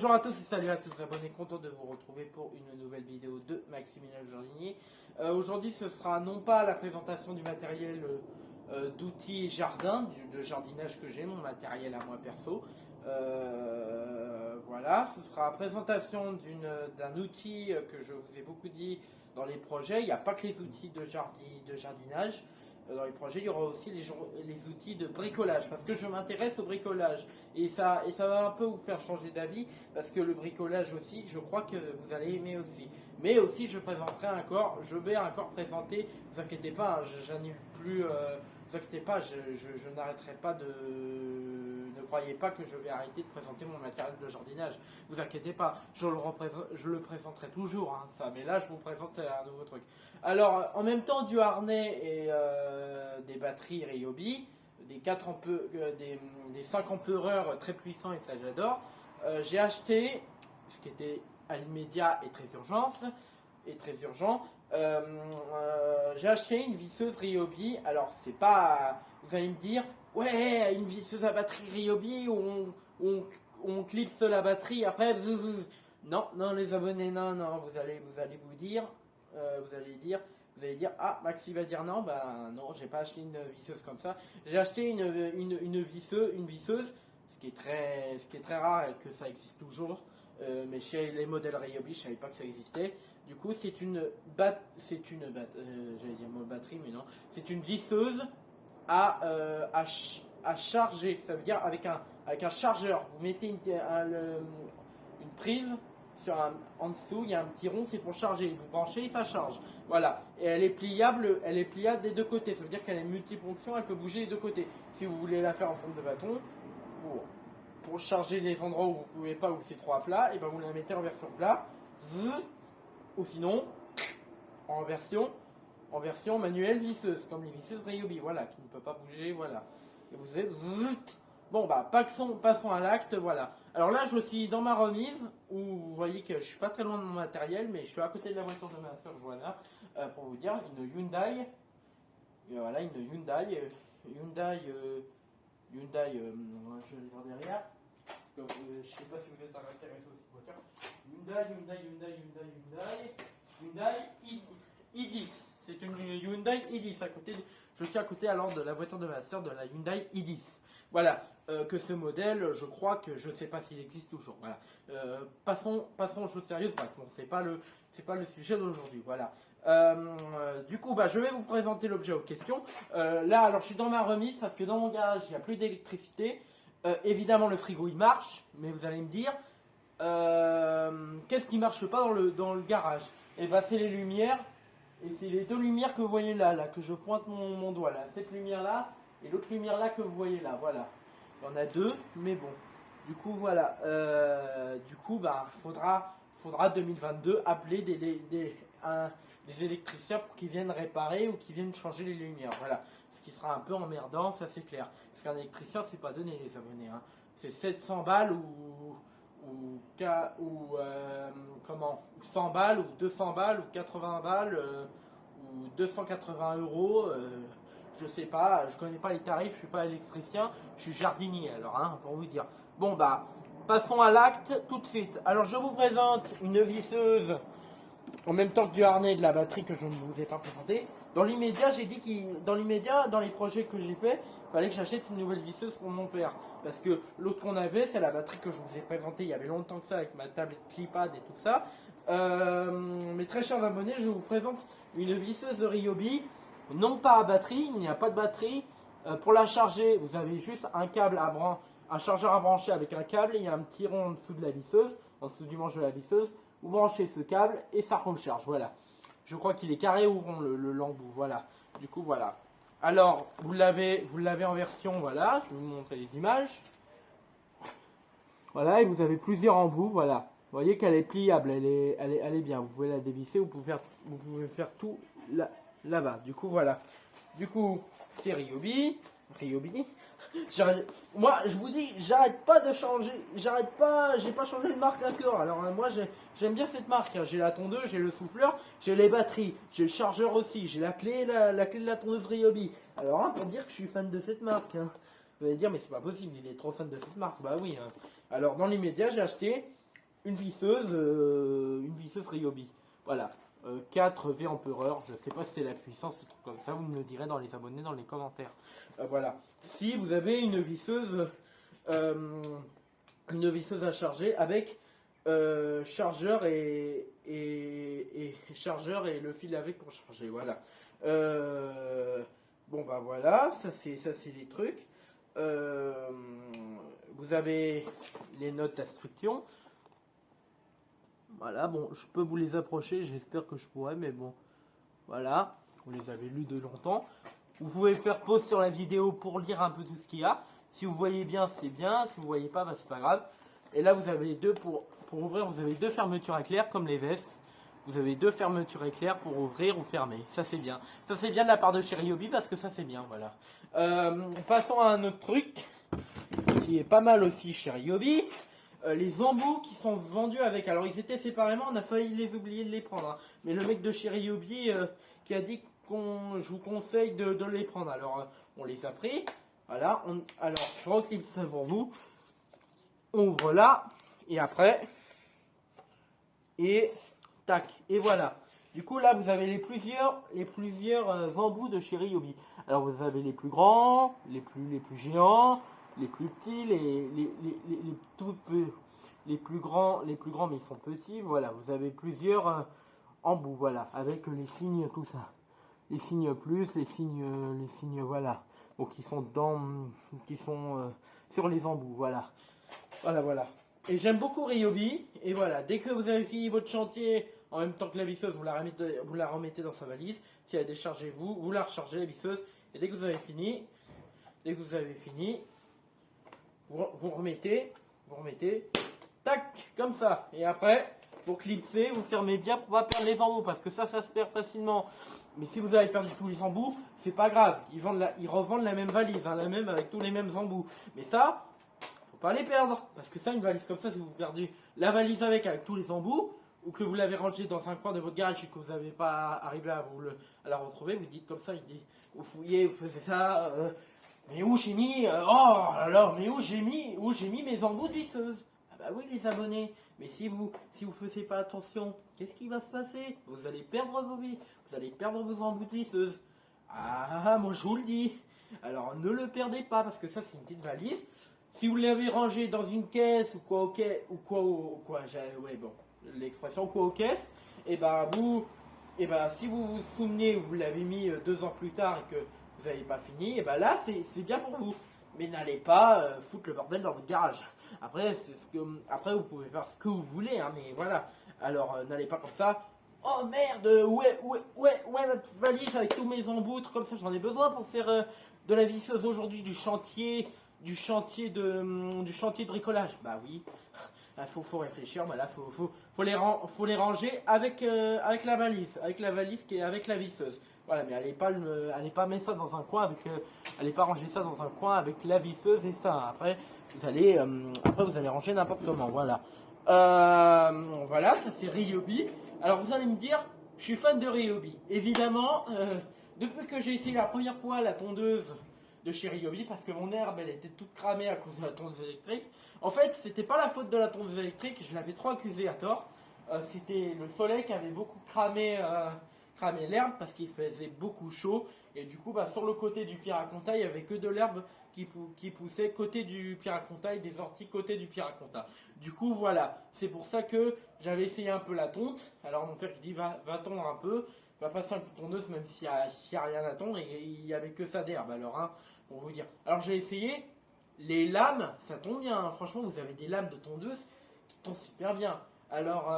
Bonjour à tous et salut à tous abonnés, content de vous retrouver pour une nouvelle vidéo de Maximilien Jardinier. Aujourd'hui ce sera non pas la présentation du matériel d'outils jardin, de jardinage que j'ai, mon matériel à moi perso. Voilà, ce sera la présentation d'un outil que je vous ai beaucoup dit dans les projets. Il n'y a pas que les outils de jardinage. Dans les projets, il y aura aussi les outils de bricolage, parce que je m'intéresse au bricolage et ça va un peu vous faire changer d'avis, parce que le bricolage aussi, je crois que vous allez aimer aussi. Mais aussi, je vais encore présenter, ne vous inquiétez pas, hein, j'annule plus, vous inquiétez pas, je n'arrêterai pas ne croyez pas que je vais arrêter de présenter mon matériel de jardinage. Vous inquiétez pas, je le présenterai toujours, hein, ça, mais là je vous présente un nouveau truc. Alors, en même temps du harnais et des batteries Ryobi, des 5 ampères très puissants, et ça j'adore, j'ai acheté, ce qui était à l'immédiat et très urgent, j'ai acheté une visseuse Ryobi. Alors c'est pas, vous allez me dire, ouais, une visseuse à batterie Ryobi où on clipse la batterie après, non, les abonnés, non, vous allez vous dire, vous allez dire, ah, Maxi va dire non, ben non, j'ai pas acheté une visseuse comme ça. J'ai acheté une visseuse, ce qui est très rare et que ça existe toujours. Mais chez les modèles Ryobi, je savais pas que ça existait. Du coup, c'est une j'allais dire batterie, mais non, c'est une visseuse à charger. Ça veut dire avec un chargeur. Vous mettez une prise en dessous, il y a un petit rond, c'est pour charger. Vous branchez et ça charge. Voilà. Et elle est pliable des deux côtés. Ça veut dire qu'elle est multifonction, elle peut bouger des deux côtés. Si vous voulez la faire en forme de bâton, pour charger les endroits où vous ne pouvez pas, où c'est trop à plat, et ben vous la mettez en version plat, ou sinon en version manuelle visseuse, comme les visseuses Ryobi, voilà, qui ne peut pas bouger, voilà. Et vous êtes bon, bah passons à l'acte, voilà. Alors là, je suis dans ma remise, où vous voyez que je suis pas très loin de mon matériel, mais je suis à côté de la voiture de ma soeur Joanna, pour vous dire, une Hyundai, voilà, une Hyundai, je vais le voir derrière. Donc, je ne sais pas si vous êtes intéressé aussi voiture. Hyundai i10. C'est une Hyundai i10 à côté. Je suis à côté alors de la voiture de ma soeur, de la Hyundai i10. Voilà, que ce modèle, je crois que je ne sais pas s'il existe toujours. Voilà. Passons aux choses sérieuses. Bon, c'est pas le sujet d'aujourd'hui. Voilà. Du coup, je vais vous présenter l'objet aux questions. Là, alors je suis dans ma remise parce que dans mon garage, il n'y a plus d'électricité. Évidemment, le frigo il marche, mais vous allez me dire, qu'est-ce qui marche pas dans le garage? Et ben, c'est les lumières. Et c'est les deux lumières que vous voyez là, que je pointe mon doigt là. Cette lumière là et l'autre lumière là que vous voyez là. Voilà. Il y en a deux, mais bon. Du coup, voilà. Faudra 2022 appeler des électriciens pour qu'ils viennent réparer ou qu'ils viennent changer les lumières. Voilà. Ce qui sera un peu emmerdant, ça c'est clair. Parce qu'un électricien, c'est pas donné, les abonnés. Hein. C'est 700 balles ou 100 balles ou 200 balles ou 80 balles ou 280 euros. Je sais pas, je connais pas les tarifs, je suis pas électricien, je suis jardinier alors, hein, pour vous dire. Bon passons à l'acte tout de suite. Alors je vous présente une visseuse en même temps que du harnais et de la batterie que je ne vous ai pas présenté. Dans l'immédiat, j'ai dit dans les projets que j'ai fait, il fallait que j'achète une nouvelle visseuse pour mon père. Parce que l'autre qu'on avait, c'est la batterie que je vous ai présentée il y avait longtemps que ça, avec ma tablette Clipad et tout ça. Mes très chers abonnés, je vous présente une visseuse Ryobi, non pas à batterie, il n'y a pas de batterie. Pour la charger, vous avez juste un chargeur à brancher avec un câble, et il y a un petit rond en dessous de la visseuse, en dessous du manche de la visseuse. Vous branchez ce câble et ça recharge, voilà. Je crois qu'il est carré ou rond l'embout, voilà. Du coup, voilà. Alors, vous l'avez en version, voilà, je vais vous montrer les images. Voilà, et vous avez plusieurs embouts, voilà. Vous voyez qu'elle est pliable, elle est bien. Vous pouvez la dévisser, vous pouvez faire tout là-bas. Du coup, voilà. Du coup, c'est Ryobi. Moi, je vous dis, j'arrête pas de changer, j'ai pas changé de marque encore. Alors moi, j'aime bien cette marque. Hein. J'ai la tondeuse, j'ai le souffleur, j'ai les batteries, j'ai le chargeur aussi, j'ai la clé de la tondeuse Ryobi. Alors, pour dire que je suis fan de cette marque. Hein. Vous allez dire, mais c'est pas possible, il est trop fan de cette marque. Bah oui. Hein. Alors, dans l'immédiat, j'ai acheté une visseuse Ryobi. Voilà. 4 V Empereur, je sais pas si c'est la puissance, un truc comme ça, vous me le direz dans les abonnés, dans les commentaires. Voilà. Si vous avez une visseuse à charger avec chargeur et chargeur et le fil avec pour charger, voilà. Bon bah voilà, ça c'est les trucs. Vous avez les notes d'instruction. Voilà, bon, je peux vous les approcher, j'espère que je pourrai, mais bon, voilà, vous les avez lus de longtemps. Vous pouvez faire pause sur la vidéo pour lire un peu tout ce qu'il y a. Si vous voyez bien, c'est bien, si vous voyez pas, bah, c'est pas grave. Et là, vous avez deux pour ouvrir, vous avez deux fermetures éclair comme les vestes. Vous avez deux fermetures éclair pour ouvrir ou fermer. Ça, c'est bien. Ça, c'est bien de la part de chez Ryobi parce que ça, c'est bien, voilà. Passons à un autre truc qui est pas mal aussi chez Ryobi. Les embouts qui sont vendus avec. Alors, ils étaient séparément, on a failli les oublier de les prendre. Hein. Mais le mec de chez Ryobi qui a dit je vous conseille de les prendre. Alors, on les a pris. Voilà. Alors, je reclipe ça pour vous. On ouvre là. Et après. Et tac. Et voilà. Du coup, là, vous avez les plusieurs embouts de chez Ryobi. Alors, vous avez les plus grands, les plus géants, les plus petits, les tout petits, les plus grands, mais ils sont petits. Voilà, vous avez plusieurs embouts, voilà, avec les signes, tout ça. Les signes plus, les signes, voilà. Donc, qui sont sur les embouts, voilà. Voilà. Et j'aime beaucoup Ryobi. Et voilà, dès que vous avez fini votre chantier, en même temps que la visseuse, vous la remettez dans sa valise. Si elle est déchargée, vous la rechargez la visseuse. Et dès que vous avez fini, vous remettez, tac, comme ça. Et après, vous clipsez, vous fermez bien pour pas perdre les embouts, parce que ça se perd facilement. Mais si vous avez perdu tous les embouts, c'est pas grave. Ils revendent la même valise, hein, la même avec tous les mêmes embouts. Mais ça, faut pas les perdre, parce que ça, une valise comme ça, si vous perdez la valise avec tous les embouts, ou que vous l'avez rangée dans un coin de votre garage et que vous n'avez pas arrivé à la retrouver, vous dites comme ça, vous fouillez, vous faisiez ça. Mais où j'ai mis oh là là, mais où j'ai mis mes embouts de visseuse? Ah bah oui les abonnés. Mais si vous faisiez pas attention, qu'est-ce qui va se passer? Vous allez perdre vos vies, vous allez perdre vos embouts de visseuse. Ah moi je vous le dis. Alors ne le perdez pas parce que ça c'est une petite valise. Si vous l'avez rangé dans une caisse ou quoi ouais bon l'expression quoi aux caisses, et si vous vous souvenez vous l'avez mis 2 ans plus tard et que vous n'avez pas fini, et ben là c'est bien pour vous. Mais n'allez pas foutre le bordel dans votre garage. Après, après vous pouvez faire ce que vous voulez, hein, mais voilà. Alors n'allez pas comme ça. Oh merde, ouais, ma petite valise avec tous mes embouts, trucs comme ça, j'en ai besoin pour faire de la visseuse aujourd'hui, du chantier de bricolage. Bah oui. Il faut réfléchir, bah là faut les ranger avec la valise qui est avec la visseuse. Voilà, mais allez pas mettre ça dans un coin allez pas ranger ça dans un coin avec la visseuse et ça. Après vous allez ranger n'importe comment. Voilà. Voilà, ça c'est Ryobi. Alors vous allez me dire, je suis fan de Ryobi. Évidemment, depuis que j'ai essayé la première fois la tondeuse de chez Ryobi, parce que mon herbe elle était toute cramée à cause de la tondeuse électrique. En fait, c'était pas la faute de la tondeuse électrique, je l'avais trop accusé à tort. C'était le soleil qui avait beaucoup cramé l'herbe parce qu'il faisait beaucoup chaud. Et du coup, sur le côté du Piraconta, il n'y avait que de l'herbe qui poussait côté du Piraconta et des orties côté du Piraconta. Du coup, voilà, c'est pour ça que j'avais essayé un peu la tonte. Alors mon père qui dit va tondre un peu, va passer un coup de tondeuse même s'il n'y a rien à tondre, et il n'y avait que ça d'herbe. Alors, hein, pour vous dire. Alors j'ai essayé, les lames, ça tombe bien. Hein. Franchement, vous avez des lames de tondeuse qui tombent super bien. Alors,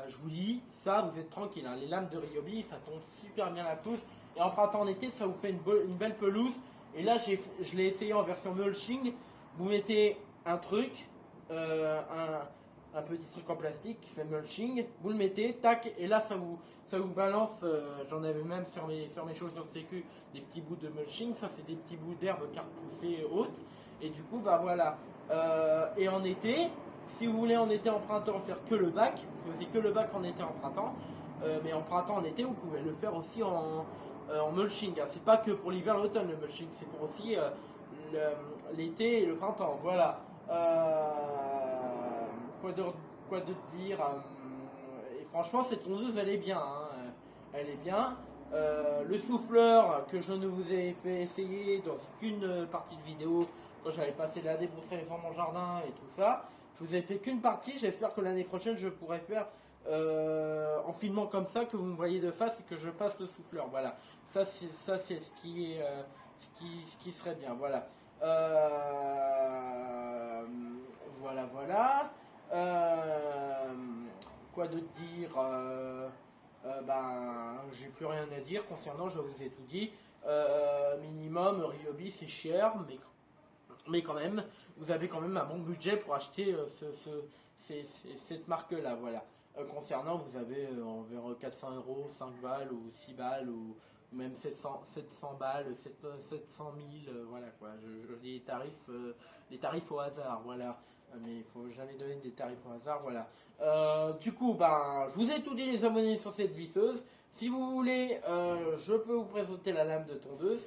je vous dis, ça, vous êtes tranquille. Hein. Les lames de Ryobi, ça tombe super bien la pelouse. Et en printemps-été, ça vous fait une belle pelouse. Et là, je l'ai essayé en version mulching. Vous mettez un truc, un petit truc en plastique qui fait mulching. Vous le mettez, tac, et là, ça vous balance. J'en avais même sur mes chaussures sécu des petits bouts de mulching. Ça, c'est des petits bouts d'herbe qui repoussées haute. Et du coup, voilà. Et en été, si vous voulez en été, en printemps, faire que le bac, vous faisiez que le bac en été, en printemps. Mais en printemps, en été, vous pouvez le faire aussi en mulching. Hein. C'est pas que pour l'hiver, l'automne, le mulching, c'est pour aussi l'été et le printemps. Voilà. Quoi quoi de te dire et franchement, cette tondeuse, elle est bien. Hein, elle est bien. Le souffleur que je ne vous ai fait essayer dans qu'une partie de vidéo quand j'avais passé la débroussaille dans mon jardin et tout ça. Je vous ai fait qu'une partie. J'espère que l'année prochaine, je pourrai faire en filmant comme ça, que vous me voyez de face et que je passe le souffleur. Voilà. Ça, c'est ce qui est, ce qui serait bien. Voilà. Voilà. Quoi de dire j'ai plus rien à dire concernant, je vous ai tout dit. Minimum, Ryobi c'est cher, mais quand même, vous avez quand même un bon budget pour acheter cette marque-là. Voilà. Concernant, vous avez environ 400 euros, 5 balles ou 6 balles ou même 700 balles, 700 000, voilà quoi. Je dis les tarifs au hasard, voilà. Mais il faut jamais donner des tarifs au hasard, voilà. Du coup, je vous ai tout dit les abonnés sur cette visseuse. Si vous voulez, je peux vous présenter la lame de tondeuse.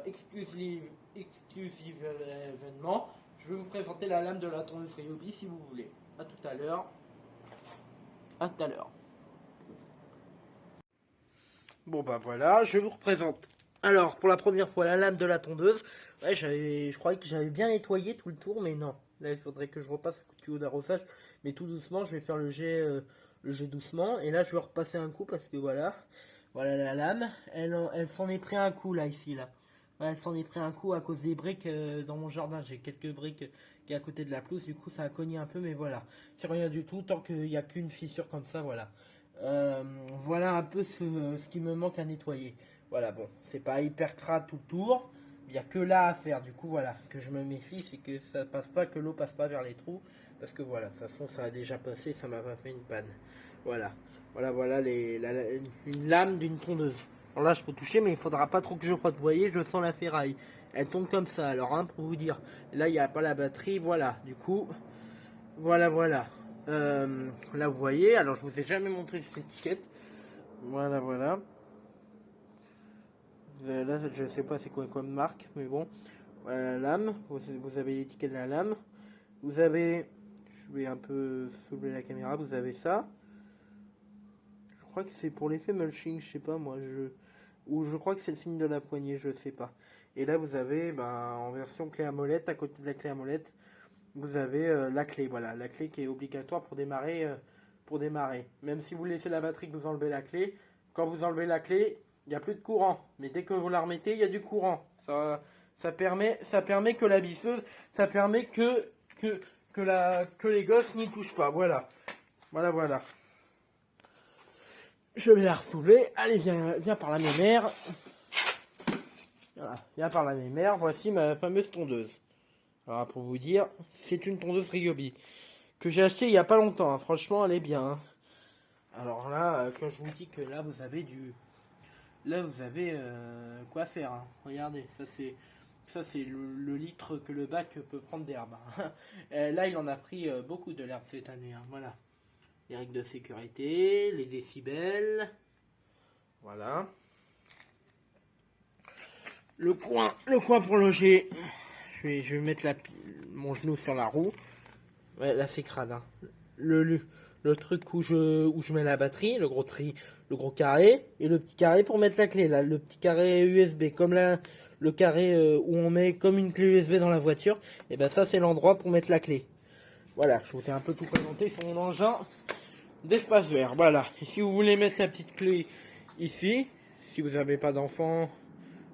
Exclusive événement. Je vais vous présenter la lame de la tondeuse Ryobi si vous voulez. A tout à l'heure. À tout à l'heure. Bon voilà, je vous représente. Alors, pour la première fois, la lame de la tondeuse. Ouais, je croyais que j'avais bien nettoyé tout le tour, mais non. Là, il faudrait que je repasse un coup de tuyau d'arrosage. Mais tout doucement, je vais faire le jet doucement. Et là, je vais repasser un coup parce que voilà. Voilà la lame. Elle s'en est pris un coup, là, ici, là. Ouais, elle s'en est pris un coup à cause des briques dans mon jardin. J'ai quelques briques qui est à côté de la pelouse. Du coup, ça a cogné un peu, mais voilà. C'est rien du tout, tant qu'il n'y a qu'une fissure comme ça, voilà. Voilà un peu ce qui me manque à nettoyer. Voilà, bon, c'est pas hyper crade tout le tour. Il n'y a que là à faire. Du coup, voilà, que je me méfie, c'est que ça passe pas, que l'eau passe pas vers les trous. Parce que voilà, de toute façon, ça a déjà passé, ça m'a pas fait une panne. Voilà, voilà une lame d'une tondeuse. Alors là, je peux toucher, mais il faudra pas trop que je frotte. Vous voyez, je sens la ferraille. Elle tombe comme ça. Alors, hein, pour vous dire, là, il n'y a pas la batterie. Voilà, du coup, voilà. Là, vous voyez, alors je vous ai jamais montré cette étiquette. Voilà. Là, je sais pas c'est quoi comme marque, mais bon. Voilà la lame. Vous avez l'étiquette de la lame. Vous avez, je vais un peu soulever la caméra. Vous avez ça. Je crois que c'est pour l'effet mulching, je sais pas moi. Ou je crois que c'est le signe de la poignée, je sais pas. Et là, vous avez, en version clé à molette, à côté de la clé à molette, vous avez la clé, voilà, la clé qui est obligatoire pour démarrer, Même si vous laissez la batterie, que vous enlevez la clé, quand vous enlevez la clé, il n'y a plus de courant. Mais dès que vous la remettez, il y a du courant. Ça permet que la visseuse, ça permet que les gosses n'y touchent pas. Voilà. Je vais la ressoulever. Allez, viens par la mémère. Voilà, viens par la mémère. Voici ma fameuse tondeuse. Alors, pour vous dire, c'est une tondeuse Ryobi que j'ai acheté il y a pas longtemps. Hein. Franchement, elle est bien. Hein. Alors là, quand je vous dis que là, vous avez quoi faire. Hein. Regardez, ça c'est le litre que le bac peut prendre d'herbe. Là, il en a pris beaucoup de l'herbe cette année. Hein. Voilà. Les règles de sécurité, les décibels. Voilà. Le coin pour loger. Je vais mettre mon genou sur la roue. Ouais, là c'est crade. Hein. Le truc où je mets la batterie, le gros carré, et le petit carré pour mettre la clé. Là, le petit carré USB, comme là, le carré où on met comme une clé USB dans la voiture. Et ben ça c'est l'endroit pour mettre la clé. Voilà, je vous ai un peu tout présenté sur mon engin d'espace vert. Voilà. Et si vous voulez mettre la petite clé ici, si vous n'avez pas d'enfant,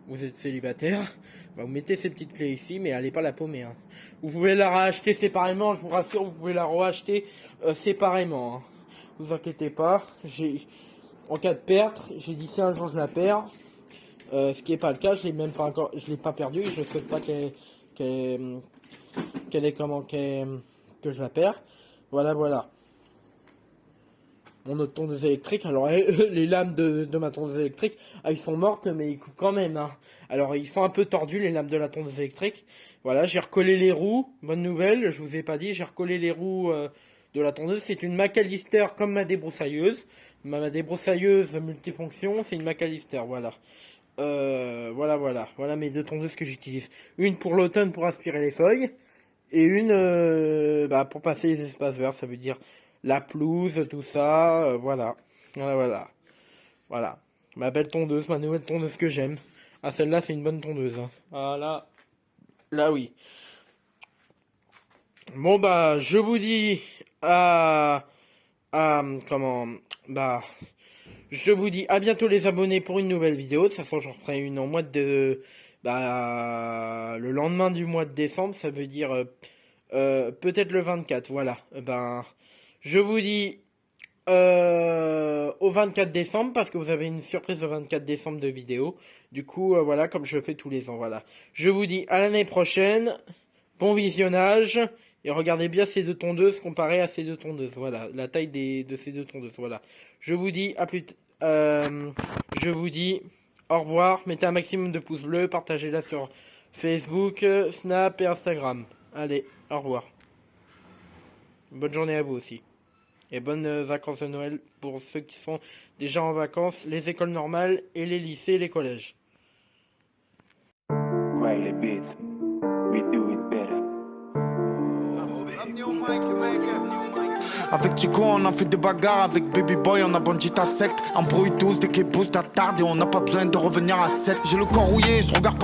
vous êtes célibataire, vous mettez ces petites clés ici, mais allez pas la paumer. Hein. Vous pouvez la racheter séparément, je vous rassure, vous pouvez la racheter séparément. Hein. Ne vous inquiétez pas. En cas de perte, j'ai dit si un jour je la perds, ce qui n'est pas le cas, je l'ai pas perdue, et je ne souhaite pas que je la perds. Voilà. Mon autre tondeuse électrique, alors les lames de ma tondeuse électrique, ils sont mortes, mais ils coupent quand même. Hein. Alors ils sont un peu tordus, les lames de la tondeuse électrique. Voilà, j'ai recollé les roues, bonne nouvelle, je vous ai pas dit, j'ai recollé les roues de la tondeuse. C'est une McAllister comme ma débroussailleuse. Ma débroussailleuse multifonction, c'est une McAllister, voilà. Voilà mes deux tondeuses que j'utilise. Une pour l'automne pour aspirer les feuilles, et une pour passer les espaces verts, ça veut dire la pelouse, tout ça, voilà. Voilà, voilà. Voilà. Ma belle tondeuse, ma nouvelle tondeuse que j'aime. Ah, celle-là, c'est une bonne tondeuse. Hein. Voilà. Là, oui. Bon, bah, je vous dis comment, bah, je vous dis à bientôt les abonnés pour une nouvelle vidéo. De toute façon, j'en ferai une en mois de, bah, le lendemain du mois de décembre, ça veut dire peut-être le 24, voilà. Ben, je vous dis au 24 décembre parce que vous avez une surprise le 24 décembre de vidéo. Du coup, voilà, comme je le fais tous les ans, voilà. Je vous dis à l'année prochaine, bon visionnage et regardez bien ces deux tondeuses comparées à ces deux tondeuses. Voilà, la taille de ces deux tondeuses. Voilà. Je vous dis à plus. Je vous dis au revoir. Mettez un maximum de pouces bleus, partagez-la sur Facebook, Snap et Instagram. Allez, au revoir. Bonne journée à vous aussi. Et bonnes vacances de Noël pour ceux qui sont déjà en vacances, les écoles normales et les lycées et les collèges. Avec Chico on a fait des bagarres, avec Baby Boy on a bandit à sec. Embrouille tous dès qu'ils boostent à tard et on n'a pas besoin de revenir à 7. J'ai le corps rouillé, je regarde pas